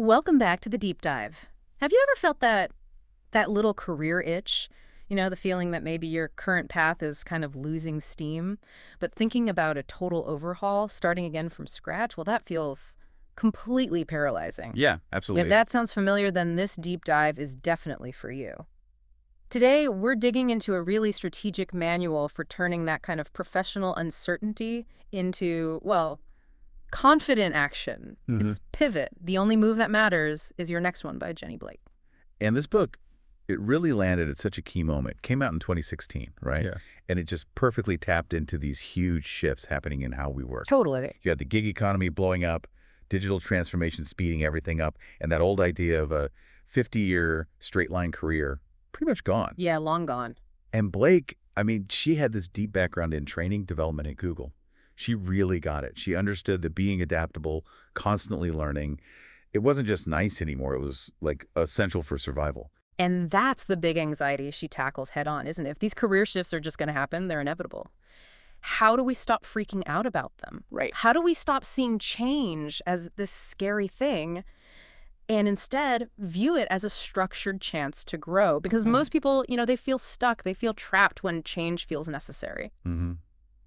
Welcome back to the deep dive. Have you ever felt that little career itch? You know, the feeling that maybe your current path is kind of losing steam, but thinking about a total overhaul, starting again from scratch, well, that feels completely paralyzing. Yeah, If absolutely. that sounds familiar, then this deep dive is definitely for you. Today, we're digging into a really strategic manual for turning that kind of professional uncertainty into, well, confident action. hmm It's Pivot. The only move that matters is your next one by Jenny Blake. And this book, it really landed at such a key moment. Came out in 2016, right? Yeah. And it just perfectly tapped into these huge shifts happening in how we work. Totally. You had the gig economy blowing up, digital transformation speeding everything up, and that old idea of a 50-year straight line career pretty much gone. Yeah, long gone. And Blake, I mean, she had this deep background in training development at Google. She really got it. She understood that being adaptable, constantly learning, it wasn't just nice anymore. It was like essential for survival. And that's the big anxiety she tackles head on, isn't it? If these career shifts are just going to happen, they're inevitable. How do we stop freaking out about them? Right. How do we stop seeing change as this scary thing and instead view it as a structured chance to grow? Because most people, they feel stuck. They feel trapped when change feels necessary. hmm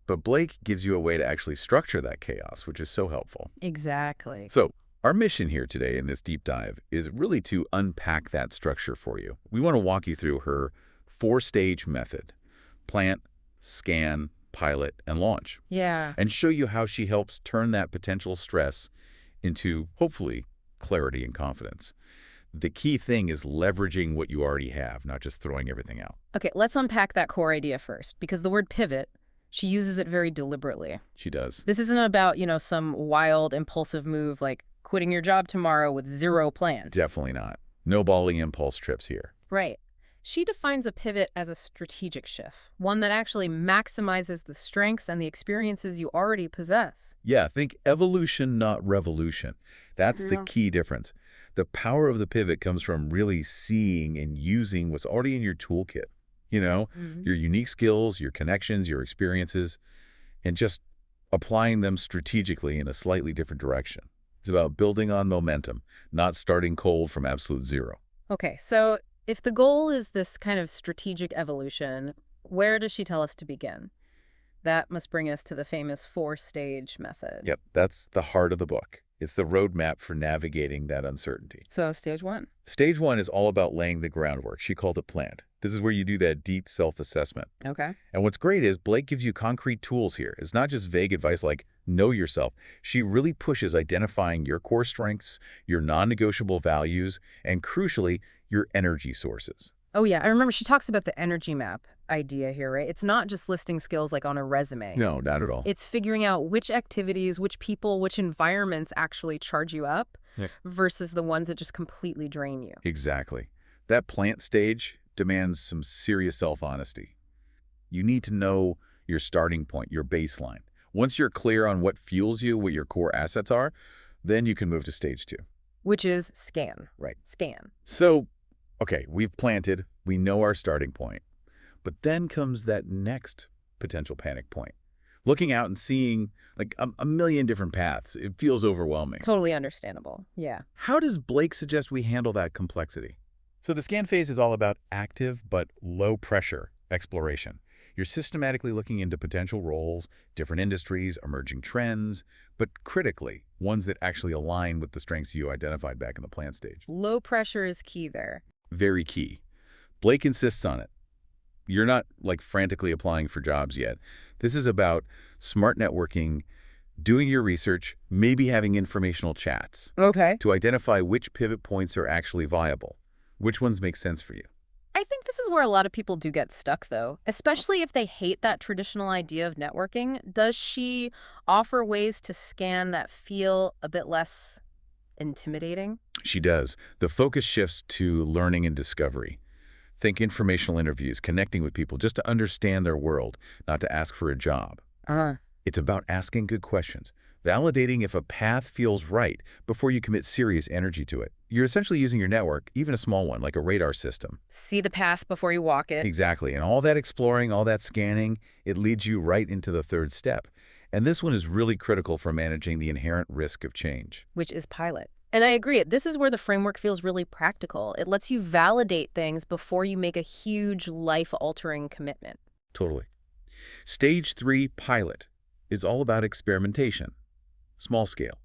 But Blake gives you a way to actually structure that chaos, which is so helpful. Exactly. So our mission here today in this deep dive is really to unpack that structure for you. We want to walk you through her four-stage method: plant, scan, pilot, and launch, Yeah. and show you how she helps turn that potential stress into, hopefully, clarity and confidence. The key thing is leveraging what you already have, not just throwing everything out. Okay, let's unpack that core idea first, because the word pivot, she uses it very deliberately. She does. This isn't about, some wild, impulsive move like quitting your job tomorrow with zero plans. Definitely not. No balling impulse trips here. Right. She defines a pivot as a strategic shift, one that actually maximizes the strengths and the experiences you already possess. Yeah, think evolution, not revolution. That's the Yeah. key difference. The power of the pivot comes from really seeing and using what's already in your toolkit. Your unique skills, your connections, your experiences, and just applying them strategically in a slightly different direction. It's about building on momentum, not starting cold from absolute zero. Okay, so if the goal is this kind of strategic evolution, where does she tell us to begin? That must bring us to the famous four-stage method. Yep, that's the heart of the book. It's the roadmap for navigating that uncertainty. So stage one. Stage one is all about laying the groundwork. She called it plant. This is where you do that deep self-assessment. Okay. And what's great is Blake gives you concrete tools here. It's not just vague advice like know yourself. She really pushes identifying your core strengths, your non-negotiable values, and crucially, your energy sources. Oh, yeah. I remember she talks about the energy map idea here, right? It's not just listing skills like on a resume. No, not at all. It's figuring out which activities, which people, which environments actually charge you up Yeah. versus the ones that just completely drain you. Exactly. That plant stage demands some serious self-honesty. You need to know your starting point, your baseline. Once you're clear on what fuels you, what your core assets are, then you can move to stage two. Which is scan. Right. Scan. So, okay, we've planted, we know our starting point, but then comes that next potential panic point. Looking out and seeing like a million different paths, it feels overwhelming. Totally understandable. Yeah. How does Blake suggest we handle that complexity? So the scan phase is all about active but low pressure exploration. You're systematically looking into potential roles, different industries, emerging trends, but critically, ones that actually align with the strengths you identified back in the plant stage. Low pressure is key there. Very key. Blake insists on it. You're not like frantically applying for jobs yet. This is about smart networking, doing your research, maybe having informational chats Okay. to identify which pivot points are actually viable, which ones make sense for you. I think this is where a lot of people do get stuck, though, especially if they hate that traditional idea of networking. Does she offer ways to scan that feel a bit less intimidating? She does. The focus shifts to learning and discovery. Think informational interviews, connecting with people just to understand their world, not to ask for a job. It's about asking good questions, validating if a path feels right before you commit serious energy to it. You're essentially using your network, even a small one, like a radar system. See the path before you walk it. Exactly. And all that exploring, all that scanning, it leads you right into the third step. And this one is really critical for managing the inherent risk of change. Which is pilot. And I agree. This is where the framework feels really practical. It lets you validate things before you make a huge life-altering commitment. Totally. Stage 3 pilot is all about experimentation, small scale.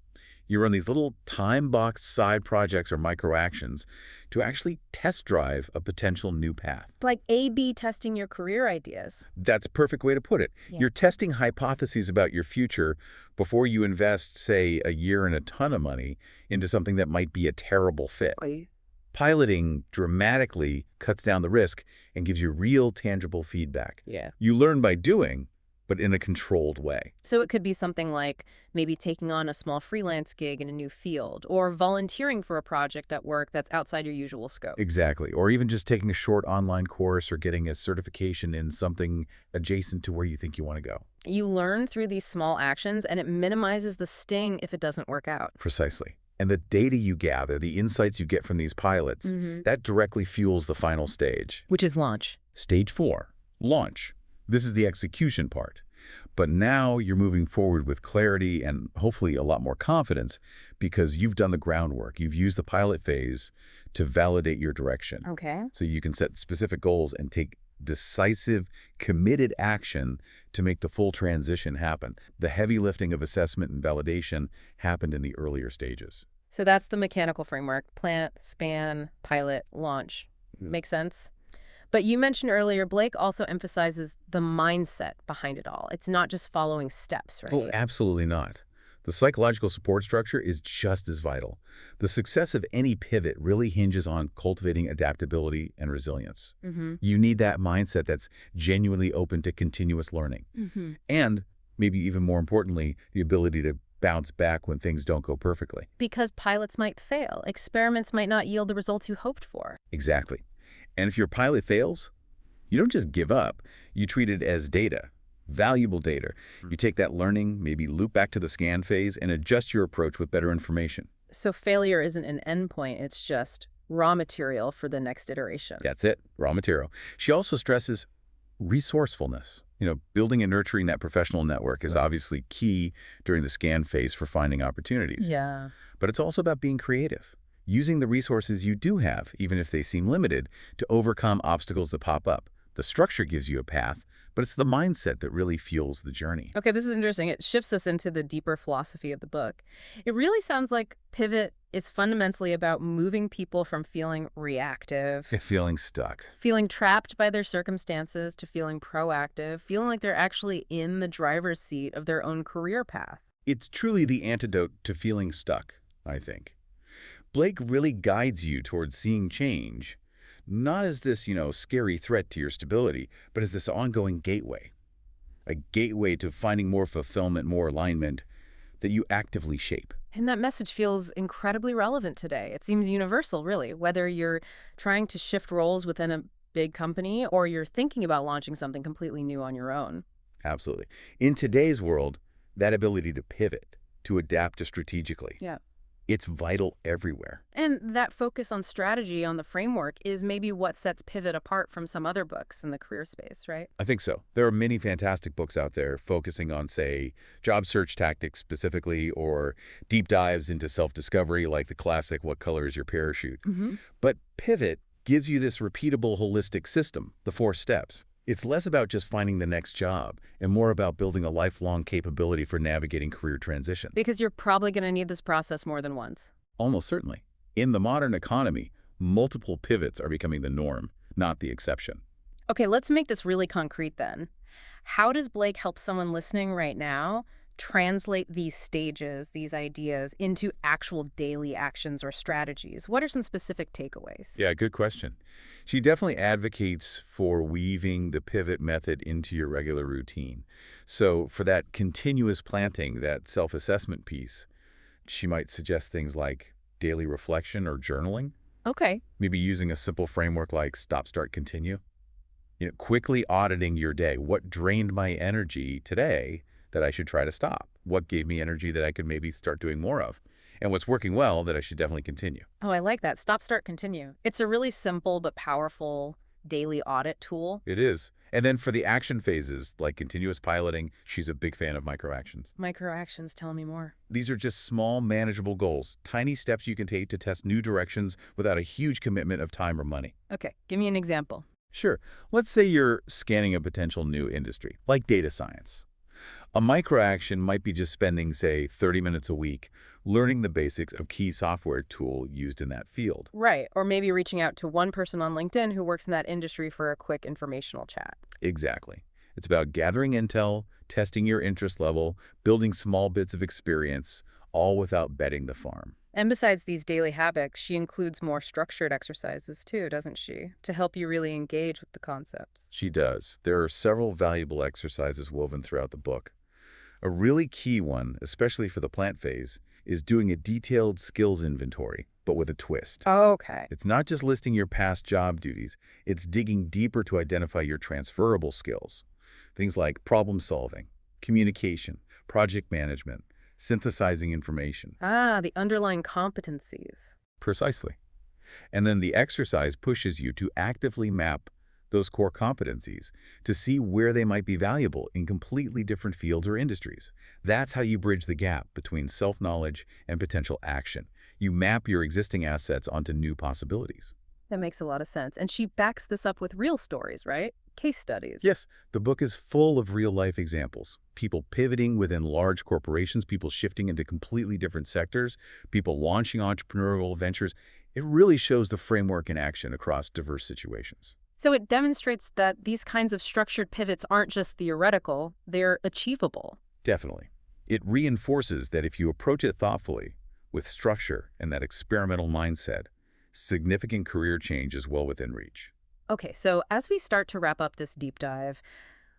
You run these little time-boxed side projects or micro-actions to actually test drive a potential new path. Like A/B testing your career ideas. That's a perfect way to put it. Yeah. You're testing hypotheses about your future before you invest, say, a year and a ton of money into something that might be a terrible fit. Right. Piloting dramatically cuts down the risk and gives you real, tangible feedback. Yeah. You learn by doing, but in a controlled way. So it could be something like maybe taking on a small freelance gig in a new field or volunteering for a project at work that's outside your usual scope. Exactly. Or even just taking a short online course or getting a certification in something adjacent to where you think you want to go. You learn through these small actions, and it minimizes the sting if it doesn't work out. Precisely. And the data you gather, the insights you get from these pilots, that directly fuels the final stage. Which is launch. Stage 4, launch. This is the execution part. But now you're moving forward with clarity and hopefully a lot more confidence because you've done the groundwork. You've used the pilot phase to validate your direction. Okay. So you can set specific goals and take decisive, committed action to make the full transition happen. The heavy lifting of assessment and validation happened in the earlier stages. So that's the mechanical framework: plant, span, pilot, launch. Yeah. Makes sense? But you mentioned earlier, Blake also emphasizes the mindset behind it all. It's not just following steps, right? Oh, absolutely not. The psychological support structure is just as vital. The success of any pivot really hinges on cultivating adaptability and resilience. You need that mindset that's genuinely open to continuous learning. And, maybe even more importantly, the ability to bounce back when things don't go perfectly. Because pilots might fail. Experiments might not yield the results you hoped for. Exactly. And if your pilot fails, you don't just give up. You treat it as data, valuable data. You take that learning, maybe loop back to the scan phase, and adjust your approach with better information. So failure isn't an endpoint. It's just raw material for the next iteration. That's it, raw material. She also stresses resourcefulness. Building and nurturing that professional network is obviously key during the scan phase for finding opportunities. Yeah. But it's also about being creative, using the resources you do have, even if they seem limited, to overcome obstacles that pop up. The structure gives you a path, but it's the mindset that really fuels the journey. Okay, this is interesting. It shifts us into the deeper philosophy of the book. It really sounds like Pivot is fundamentally about moving people from feeling reactive, Feeling stuck. feeling trapped by their circumstances, to feeling proactive, feeling like they're actually in the driver's seat of their own career path. It's truly the antidote to feeling stuck, I think. Blake really guides you towards seeing change, not as this, scary threat to your stability, but as this ongoing gateway. A gateway to finding more fulfillment, more alignment that you actively shape. And that message feels incredibly relevant today. It seems universal, really, whether you're trying to shift roles within a big company or you're thinking about launching something completely new on your own. Absolutely. In today's world, that ability to pivot, to adapt strategically, Yeah. it's vital everywhere. And that focus on strategy on the framework is maybe what sets Pivot apart from some other books in the career space, right? I think so. There are many fantastic books out there focusing on, say, job search tactics specifically, or deep dives into self-discovery like the classic What Color is Your Parachute? But Pivot gives you this repeatable holistic system, the 4 steps. It's less about just finding the next job and more about building a lifelong capability for navigating career transition. Because you're probably going to need this process more than once. Almost certainly. In the modern economy, multiple pivots are becoming the norm, not the exception. Okay, let's make this really concrete then. How does Blake help someone listening right now translate these stages, these ideas, into actual daily actions or strategies? What are some specific takeaways? Yeah, good question. She definitely advocates for weaving the pivot method into your regular routine. So for that continuous planting, that self-assessment piece, she might suggest things like daily reflection or journaling, Okay. maybe using a simple framework like stop, start, continue. Quickly auditing your day. What drained my energy today that I should try to stop? What gave me energy that I could maybe start doing more of? And what's working well that I should definitely continue? Oh, I like that. Stop, start, continue. It's a really simple but powerful daily audit tool. It is. And then for the action phases, like continuous piloting, she's a big fan of microactions. Microactions, tell me more. These are just small, manageable goals, tiny steps you can take to test new directions without a huge commitment of time or money. Okay, give me an example. Sure, let's say you're scanning a potential new industry, like data science. A microaction might be just spending, say, 30 minutes a week learning the basics of key software tool used in that field. Right, or maybe reaching out to one person on LinkedIn who works in that industry for a quick informational chat. Exactly. It's about gathering intel, testing your interest level, building small bits of experience, all without betting the farm. And besides these daily habits, she includes more structured exercises too, doesn't she? To help you really engage with the concepts. She does. There are several valuable exercises woven throughout the book. A really key one, especially for the plant phase, is doing a detailed skills inventory, but with a twist. Okay. It's not just listing your past job duties, it's digging deeper to identify your transferable skills. Things like problem solving, communication, project management, synthesizing information. Ah, the underlying competencies. Precisely. And then the exercise pushes you to actively map those core competencies to see where they might be valuable in completely different fields or industries. That's how you bridge the gap between self-knowledge and potential action. You map your existing assets onto new possibilities. That makes a lot of sense. And she backs this up with real stories, right? Case studies. Yes, the book is full of real-life examples. People pivoting within large corporations, people shifting into completely different sectors, people launching entrepreneurial ventures. It really shows the framework in action across diverse situations. So it demonstrates that these kinds of structured pivots aren't just theoretical, they're achievable. Definitely. It reinforces that if you approach it thoughtfully, with structure and that experimental mindset, significant career change is well within reach. Okay, so as we start to wrap up this deep dive,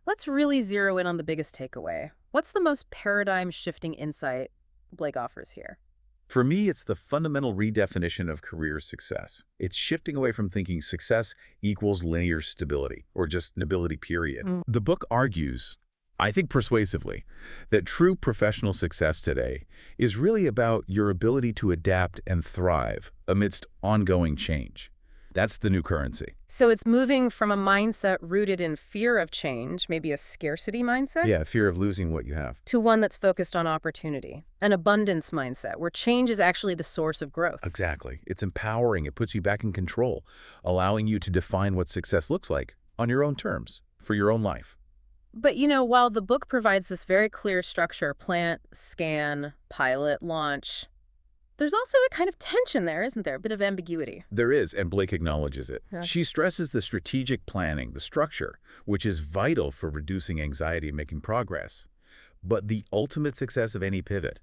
let's really zero in on the biggest takeaway. What's the most paradigm-shifting insight Blake offers here? For me, it's the fundamental redefinition of career success. It's shifting away from thinking success equals linear stability, or just stability, period. The book argues, I think persuasively, that true professional success today is really about your ability to adapt and thrive amidst ongoing change. That's the new currency. So it's moving from a mindset rooted in fear of change, maybe a scarcity mindset, Yeah, fear of losing what you have. to one that's focused on opportunity, an abundance mindset, where change is actually the source of growth. Exactly. It's empowering. It puts you back in control, allowing you to define what success looks like on your own terms, for your own life. But, while the book provides this very clear structure, plant, scan, pilot, launch, there's also a kind of tension there, isn't there? A bit of ambiguity. There is, and Blake acknowledges it. Yeah. She stresses the strategic planning, the structure, which is vital for reducing anxiety and making progress. But the ultimate success of any pivot,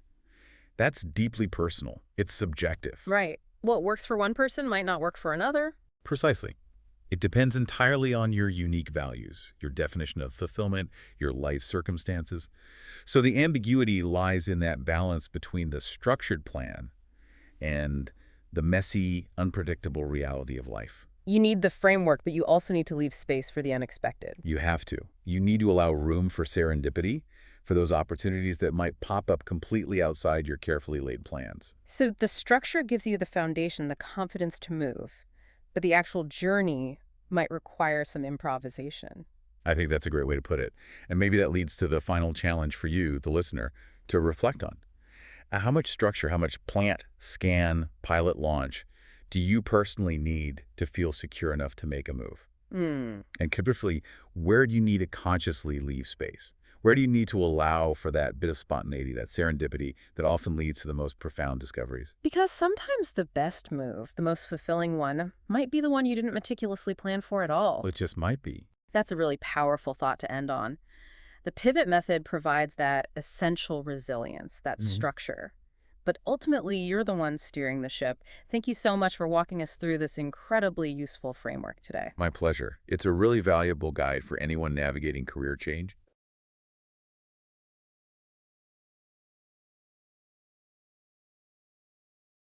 that's deeply personal. It's subjective. Right. What works for one person might not work for another. Precisely. It depends entirely on your unique values, your definition of fulfillment, your life circumstances. So the ambiguity lies in that balance between the structured plan and the messy, unpredictable reality of life. You need the framework, but you also need to leave space for the unexpected. You have to. You need to allow room for serendipity, for those opportunities that might pop up completely outside your carefully laid plans. So the structure gives you the foundation, the confidence to move, but the actual journey might require some improvisation. I think that's a great way to put it. And maybe that leads to the final challenge for you, the listener, to reflect on. How much structure, how much plant, scan, pilot, launch do you personally need to feel secure enough to make a move? And conversely, where do you need to consciously leave space? Where do you need to allow for that bit of spontaneity, that serendipity that often leads to the most profound discoveries? Because sometimes the best move, the most fulfilling one, might be the one you didn't meticulously plan for at all. Well, it just might be. That's a really powerful thought to end on. The pivot method provides that essential resilience, that structure. But ultimately, you're the one steering the ship. Thank you so much for walking us through this incredibly useful framework today. My pleasure. It's a really valuable guide for anyone navigating career change.